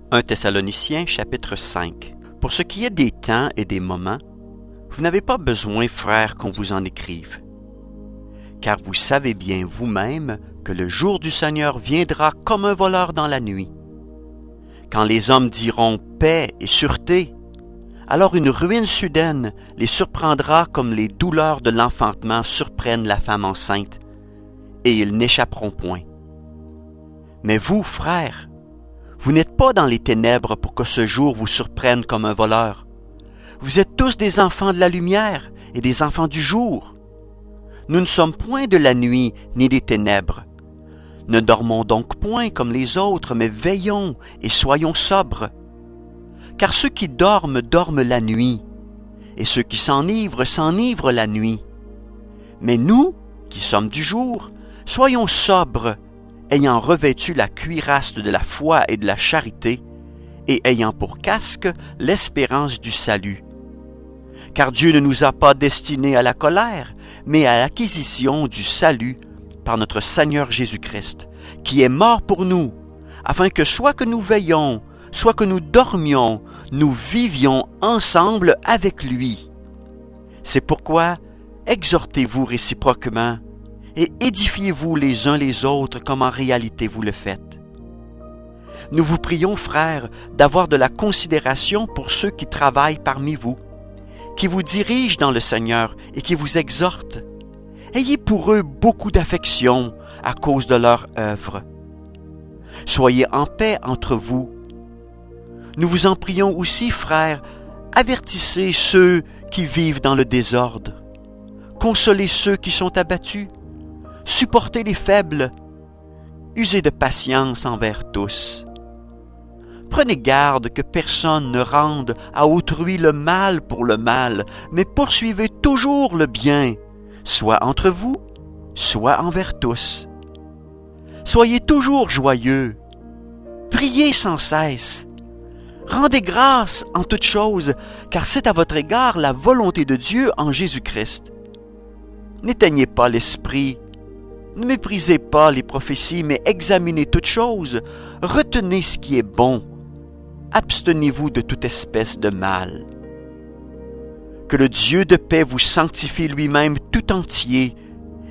1 Thessaloniciens chapitre 5. Pour ce qui est des temps et des moments, vous n'avez pas besoin, frères, qu'on vous en écrive. Car vous savez bien vous-même que le jour du Seigneur viendra comme un voleur dans la nuit. Quand les hommes diront paix et sûreté, alors une ruine soudaine les surprendra comme les douleurs de l'enfantement surprennent la femme enceinte, et ils n'échapperont point. Mais vous, frères, vous n'êtes pas dans les ténèbres pour que ce jour vous surprenne comme un voleur. Vous êtes tous des enfants de la lumière et des enfants du jour. Nous ne sommes point de la nuit ni des ténèbres. Ne dormons donc point comme les autres, mais veillons et soyons sobres. Car ceux qui dorment, dorment la nuit, et ceux qui s'enivrent la nuit. Mais nous, qui sommes du jour, soyons sobres, ayant revêtu la cuirasse de la foi et de la charité, et ayant pour casque l'espérance du salut. Car Dieu ne nous a pas destinés à la colère, mais à l'acquisition du salut par notre Seigneur Jésus-Christ, qui est mort pour nous, afin que soit que nous veillions, soit que nous dormions, nous vivions ensemble avec lui. C'est pourquoi exhortez-vous réciproquement et édifiez-vous les uns les autres comme en réalité vous le faites. Nous vous prions, frères, d'avoir de la considération pour ceux qui travaillent parmi vous, qui vous dirigent dans le Seigneur et qui vous exhortent. Ayez pour eux beaucoup d'affection à cause de leur œuvre. Soyez en paix entre vous. Nous vous en prions aussi, frères, avertissez ceux qui vivent dans le désordre. Consolez ceux qui sont abattus. Supportez les faibles. Usez de patience envers tous. Prenez garde que personne ne rende à autrui le mal pour le mal, mais poursuivez toujours le bien, soit entre vous, soit envers tous. Soyez toujours joyeux. Priez sans cesse. Rendez grâce en toutes choses, car c'est à votre égard la volonté de Dieu en Jésus-Christ. N'éteignez pas l'esprit. Ne méprisez pas les prophéties, mais examinez toutes choses. Retenez ce qui est bon. Abstenez-vous de toute espèce de mal. Que le Dieu de paix vous sanctifie lui-même tout entier,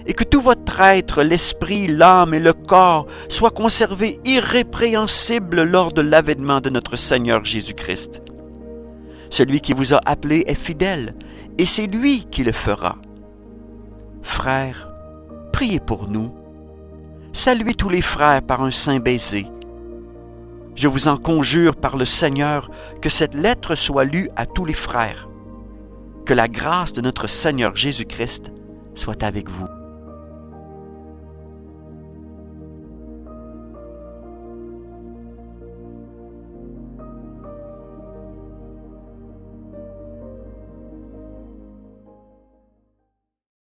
et que tout votre être, l'esprit, l'âme et le corps, soient conservés irrépréhensibles lors de l'avènement de notre Seigneur Jésus-Christ. Celui qui vous a appelé est fidèle, et c'est lui qui le fera. Frères, priez pour nous. Saluez tous les frères par un saint baiser. Je vous en conjure par le Seigneur que cette lettre soit lue à tous les frères. Que la grâce de notre Seigneur Jésus-Christ soit avec vous.